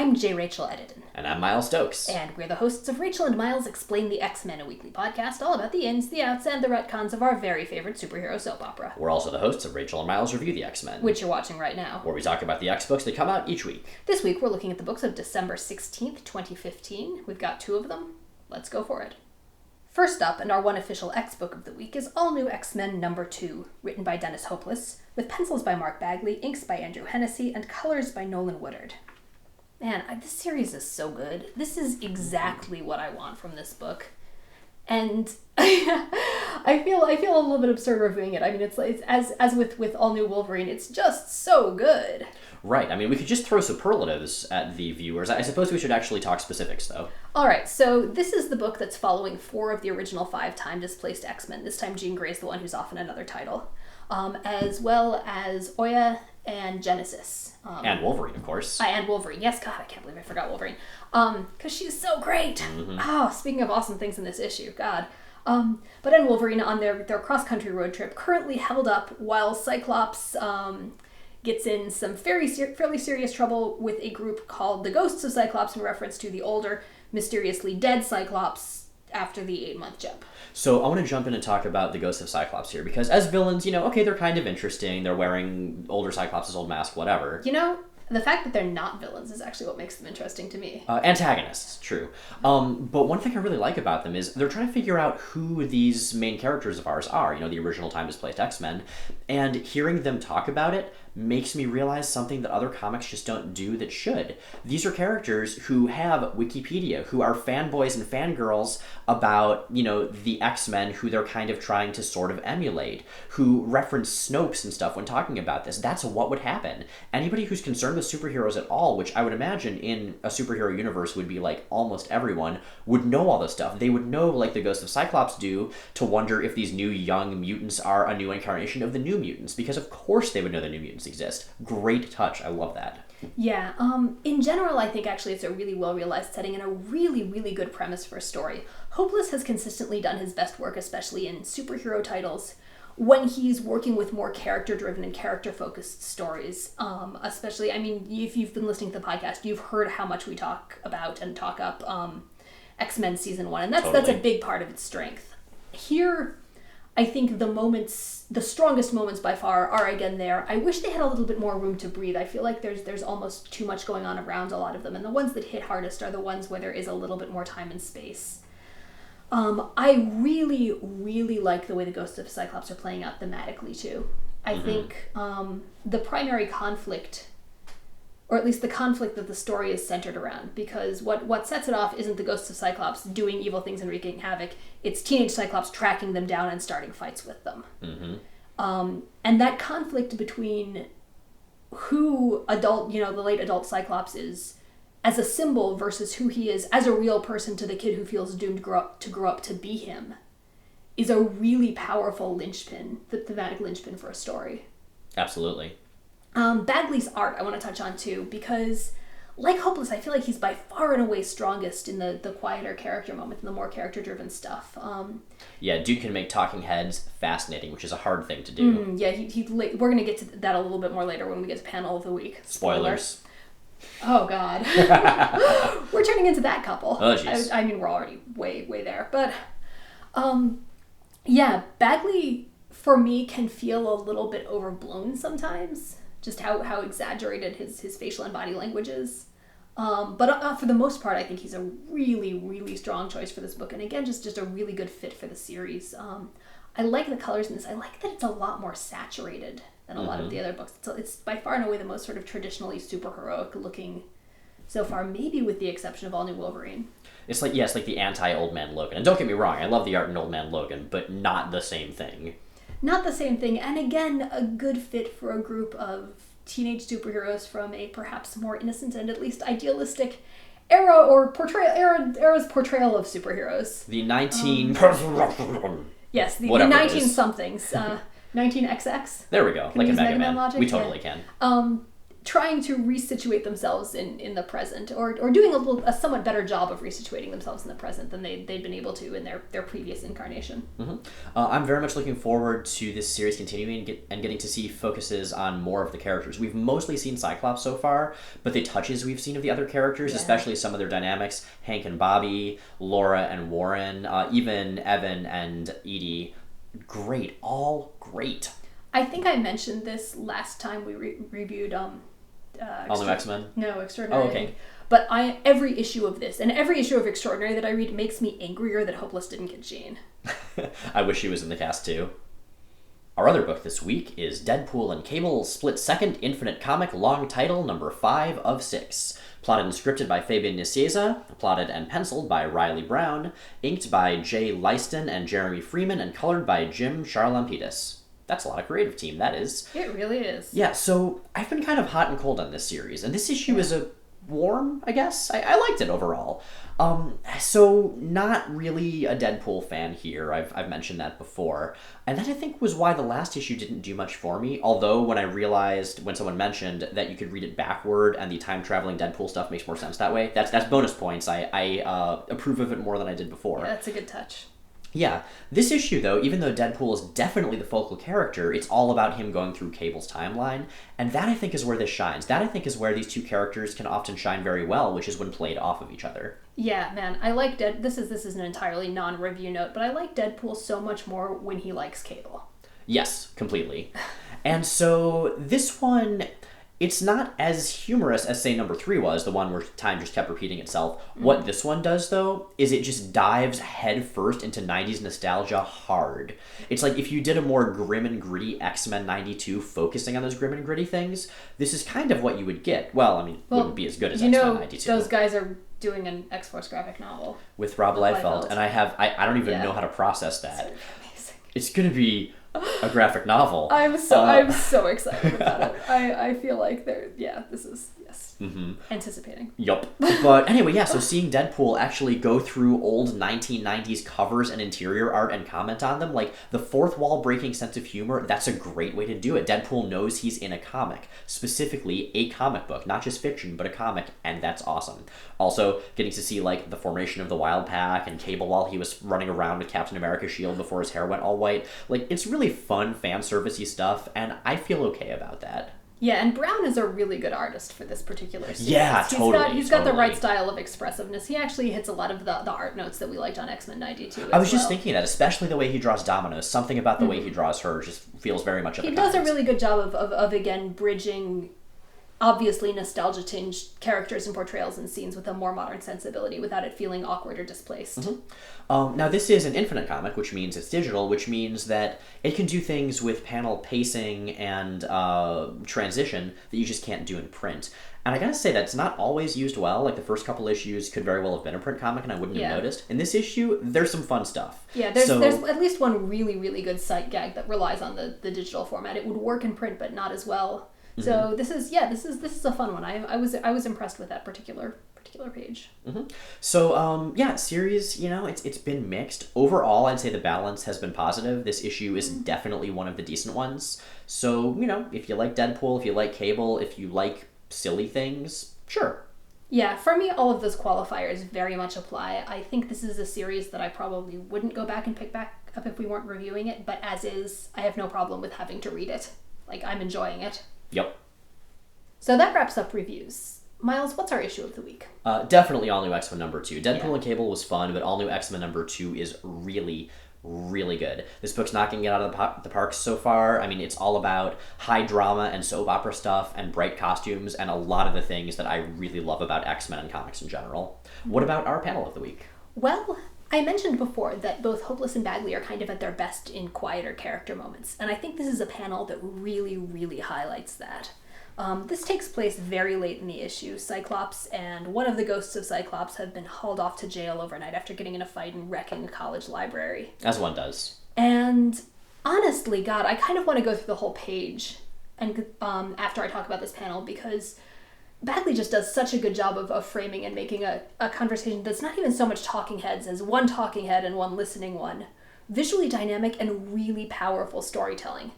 I'm J. Rachel Edidin. And I'm Miles Stokes. And we're the hosts of Rachel and Miles Explain the X-Men, a weekly podcast all about the ins, the outs, and the retcons of our very favorite superhero soap opera. We're also the hosts of Rachel and Miles Review the X-Men, which you're watching right now, where we talk about the X books that come out each week. This week we're looking at the books of December 16th, 2015. We've got 2 of them. Let's go for it. First up, and our one official X book of the week, is All New X-Men number 2, written by Dennis Hopeless, with pencils by Mark Bagley, inks by Andrew Hennessy, and colors by Nolan Woodard. Man, this series is so good. This is exactly what I want from this book. And I feel a little bit absurd reviewing it. I mean, it's as with All New Wolverine, it's just so good. Right. I mean, we could just throw superlatives at the viewers. I suppose we should actually talk specifics, though. All right, so this is the book that's following 4 of the original 5 time-displaced X-Men. This time Jean Grey's the one who's off in another title. As well as Oya and Genesis. And Wolverine, of course. And Wolverine. Yes, God, I can't believe I forgot Wolverine. Because she's so great. Mm-hmm. Oh, speaking of awesome things in this issue, God. But and Wolverine on their cross-country road trip, currently held up while Cyclops gets in some fairly serious trouble with a group called the Ghosts of Cyclops, in reference to the older, mysteriously dead Cyclops after the 8-month jump. So I want to jump in and talk about the Ghosts of Cyclops here, because as villains, okay, they're kind of interesting. They're wearing older Cyclops' old mask, whatever. The fact that they're not villains is actually what makes them interesting to me. Antagonists, true. But one thing I really like about them is they're trying to figure out who these main characters of ours are, the original time-displaced X-Men, and hearing them talk about it makes me realize something that other comics just don't do that should. These are characters who have Wikipedia, who are fanboys and fangirls about, the X-Men who they're kind of trying to sort of emulate, who reference Snopes and stuff when talking about this. That's what would happen. Anybody who's concerned with superheroes at all, which I would imagine in a superhero universe would be like almost everyone, would know all this stuff. They would know, like the Ghost of Cyclops do, to wonder if these new young mutants are a new incarnation of the New Mutants, because of course they would know the New Mutants exist. Great touch. I love that. Yeah, in general, I think actually it's a really well-realized setting and a really, really good premise for a story. Hopeless has consistently done his best work, especially in superhero titles, when he's working with more character-driven and character-focused stories. Especially, I mean, if you've been listening to the podcast, you've heard how much we talk about and talk up X-Men Season 1, and that's a big part of its strength. Here, I think the strongest moments by far are again there. I wish they had a little bit more room to breathe. I feel like there's almost too much going on around a lot of them, and the ones that hit hardest are the ones where there is a little bit more time and space. I really, really like the way the Ghosts of Cyclops are playing out thematically too. I think the primary conflict, or at least the conflict that the story is centered around, because what sets it off isn't the Ghosts of Cyclops doing evil things and wreaking havoc. It's teenage Cyclops tracking them down and starting fights with them. Mm-hmm. And that conflict between who the late adult Cyclops is as a symbol versus who he is as a real person to the kid who feels doomed to grow up to be him is a really powerful linchpin, the thematic linchpin for a story. Absolutely. Bagley's art I want to touch on too, because like Hopeless, I feel like he's by far and away strongest in the quieter character moment and the more character-driven stuff. Yeah, dude can make talking heads fascinating, which is a hard thing to do. We're going to get to that a little bit more later when we get to Panel of the Week. Spoilers. Oh, God. We're turning into that couple. Oh, jeez. I mean, we're already way, way there. But, Bagley, for me, can feel a little bit overblown sometimes. Just how exaggerated his facial and body language is. But for the most part, I think he's a really, really strong choice for this book. And again, just a really good fit for the series. I like the colors in this. I like that it's a lot more saturated than a lot of the other books. It's by far and away the most sort of traditionally superheroic looking so far, maybe with the exception of All New Wolverine. It's like the anti-Old Man Logan. And don't get me wrong, I love the art in Old Man Logan, but not the same thing. Not the same thing, and again, a good fit for a group of teenage superheroes from a perhaps more innocent and at least idealistic era or era's portrayal of superheroes. The 19... yes, the 19-somethings. 19XX. There we go. Like in Mega Man. We totally can. trying to resituate themselves in the present, or doing a somewhat better job of resituating themselves in the present than they'd been able to in their previous incarnation. I'm very much looking forward to this series continuing and getting to see focuses on more of the characters. We've mostly seen Cyclops so far, but the touches we've seen of the other characters, especially some of their dynamics, Hank and Bobby, Laura and Warren, even Evan and Edie, great, all great. I think I mentioned this last time we reviewed All New X-Men? No, Extraordinary. Oh, okay. But every issue of this and every issue of Extraordinary that I read makes me angrier that Hopeless didn't get Jean. I wish she was in the cast too. Our other book this week is Deadpool and Cable's split second Infinite Comic long title number 5 of 6. Plotted and scripted by Fabian Nicieza, plotted and penciled by Riley Brown, inked by Jay Leiston and Jeremy Freeman, and colored by Jim Charalampidis. That's a lot of creative team, that is. It really is. Yeah, so I've been kind of hot and cold on this series, and this issue is a warm, I guess. I liked it overall. So not really a Deadpool fan here. I've mentioned that before. And that I think was why the last issue didn't do much for me. Although when I realized, when someone mentioned that you could read it backward and the time-traveling Deadpool stuff makes more sense that way, that's bonus points. I approve of it more than I did before. Yeah, that's a good touch. Yeah, this issue, though, even though Deadpool is definitely the focal character, it's all about him going through Cable's timeline, and that, I think, is where this shines. That, I think, is where these two characters can often shine very well, which is when played off of each other. Yeah, man, I like This is an entirely non-review note, but I like Deadpool so much more when he likes Cable. Yes, completely. And so, this one... It's not as humorous as, say, number 3 was, the one where time just kept repeating itself. What this one does, though, is it just dives headfirst into 90s nostalgia hard. It's like if you did a more grim and gritty X-Men 92 focusing on those grim and gritty things, this is kind of what you would get. Well, I mean, it wouldn't be as good as X-Men 92. Those guys are doing an X-Force graphic novel. With Rob Liefeld, and I don't even know how to process that. It's amazing. It's going to be... a graphic novel. I'm so excited about it. I feel like this is anticipating. Yup. But anyway, yeah, so seeing Deadpool actually go through old 1990s covers and interior art and comment on them, like the fourth wall breaking sense of humor, that's a great way to do it. Deadpool knows he's in a comic, specifically a comic book, not just fiction, but a comic, and that's awesome. Also, getting to see like the formation of the Wild Pack and Cable while he was running around with Captain America's shield before his hair went all white. Like, it's really fun, fan servicey stuff, and I feel okay about that. Yeah, and Brown is a really good artist for this particular series. Yeah, He's got the right style of expressiveness. He actually hits a lot of the art notes that we liked on X-Men 92 I was just thinking that, especially the way he draws Dominoes. Something about the way he draws her just feels very much of a He does a really good job of again, bridging obviously nostalgia-tinged characters and portrayals and scenes with a more modern sensibility without it feeling awkward or displaced. Now, this is an infinite comic, which means it's digital, which means that it can do things with panel pacing and transition that you just can't do in print. And I gotta say, that's not always used well. Like, the first couple issues could very well have been a print comic, and I wouldn't have noticed. In this issue, there's some fun stuff. Yeah, there's at least one really, really good sight gag that relies on the digital format. It would work in print, but not as well. So this is a fun one. I was impressed with that particular page. So series, it's been mixed. Overall, I'd say the balance has been positive. This issue is definitely one of the decent ones. So, if you like Deadpool, if you like Cable, if you like silly things, sure. Yeah, for me, all of those qualifiers very much apply. I think this is a series that I probably wouldn't go back and pick back up if we weren't reviewing it, but as is, I have no problem with having to read it. Like, I'm enjoying it. Yep. So that wraps up reviews. Miles, what's our issue of the week? Definitely All New X-Men number 2. Deadpool and Cable was fun, but All New X-Men number 2 is really, really good. This book's not going to get out of the parks so far. I mean, it's all about high drama and soap opera stuff and bright costumes and a lot of the things that I really love about X-Men and comics in general. What about our panel of the week? Well, I mentioned before that both Hopeless and Bagley are kind of at their best in quieter character moments, and I think this is a panel that really, really highlights that. This takes place very late in the issue. Cyclops and one of the ghosts of Cyclops have been hauled off to jail overnight after getting in a fight and wrecking a college library. As one does. And honestly, God, I kind of want to go through the whole page and after I talk about this panel, because Bagley just does such a good job of framing and making a conversation that's not even so much talking heads as one talking head and one listening one. Visually dynamic and really powerful storytelling.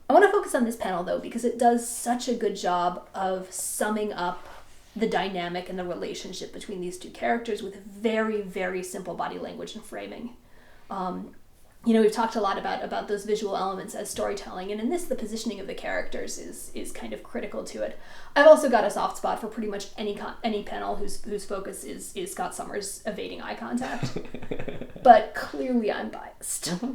I want to focus on this panel, though, because it does such a good job of summing up the dynamic and the relationship between these two characters with very, very simple body language and framing. We've talked a lot about those visual elements as storytelling, and in this, the positioning of the characters is kind of critical to it. I've also got a soft spot for pretty much any panel whose focus is Scott Summers evading eye contact. But clearly I'm biased. Mm-hmm.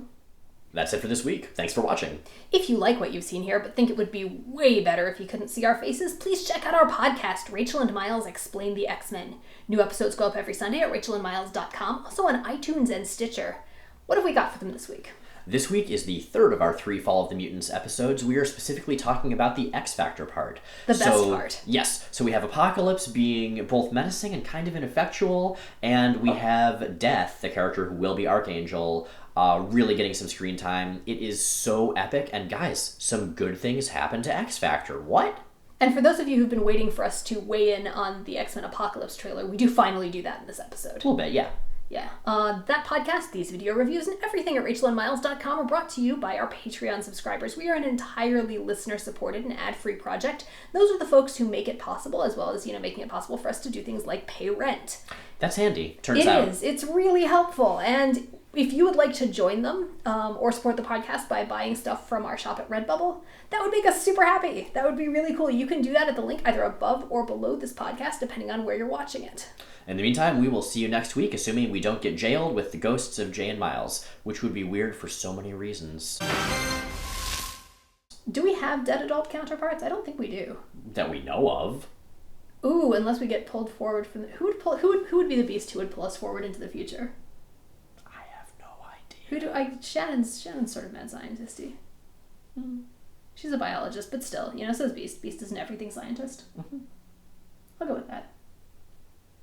That's it for this week. Thanks for watching. If you like what you've seen here, but think it would be way better if you couldn't see our faces, please check out our podcast, Rachel and Miles Explain the X-Men. New episodes go up every Sunday at rachelandmiles.com, also on iTunes and Stitcher. What have we got for them this week? This week is the third of our 3 Fall of the Mutants episodes. We are specifically talking about the X Factor part. The best part. Yes. So we have Apocalypse being both menacing and kind of ineffectual, and we have Death, the character who will be Archangel, really getting some screen time. It is so epic, and guys, some good things happen to X Factor. What? And for those of you who've been waiting for us to weigh in on the X-Men Apocalypse trailer, we do finally do that in this episode. A little bit, yeah. Yeah. That podcast, these video reviews, and everything at rachelandmiles.com are brought to you by our Patreon subscribers. We are an entirely listener-supported and ad-free project. Those are the folks who make it possible, as well as, making it possible for us to do things like pay rent. That's handy, turns out. It is. It's really helpful. And if you would like to join them or support the podcast by buying stuff from our shop at Redbubble, that would make us super happy. That would be really cool. You can do that at the link either above or below this podcast, depending on where you're watching it. In the meantime, we will see you next week, assuming we don't get jailed with the ghosts of Jay and Miles, which would be weird for so many reasons. Do we have dead adult counterparts? I don't think we do. That we know of. Ooh, unless we get pulled forward from the... Who would be the beast who would pull us forward into the future? I have no idea. Shannon's sort of mad scientist-y. She's a biologist, but still, so is Beast. Beast is an everything scientist. Mm-hmm. I'll go with that.